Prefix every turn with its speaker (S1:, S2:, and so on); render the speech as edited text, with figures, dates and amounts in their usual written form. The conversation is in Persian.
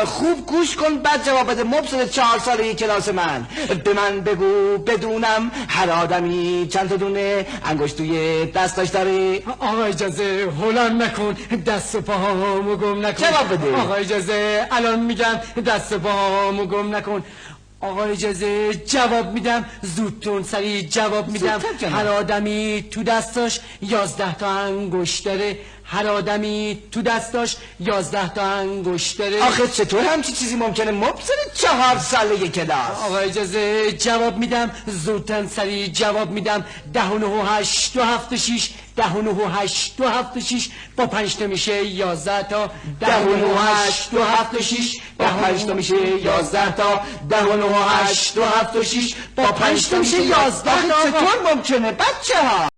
S1: خوب گوش کن بعد جواب بده. مبصر 4 ساله کلاس من، به من بگو بدونم هر آدمی چند تا دونه انگشت توی دستاش داره؟
S2: آقا اجازه هلند نکن، دست و پاهامو گم نکن.
S1: جواب بده.
S2: آقا اجازه الان میگم، دست و پاهامو گم نکن. آقا اجازه جواب میدم، زودتون سریع جواب میدم. هر آدمی تو دستاش 11 تا انگشت داره. هر آدمی تو دستاش 11 تا انگشت داره.
S1: آخه چطور همچی چیزی ممکنه؟ مبصر 4 ساله کلاس.
S2: آقا اجازه جواب میدم، زودتن سریع جواب میدم. 10 و 9 و 8 و 7 و 6، 10 و 9 و 8 و 7 و 6 با 5 تا میشه 11 تا.
S1: 10 و 9 و 8 و 7 و 6 با 5 تا میشه 11 تا. 10 و 9 و 8 و 7 و 6 با 5 تا میشه 11 تا. چطور ممکنه بچه ها؟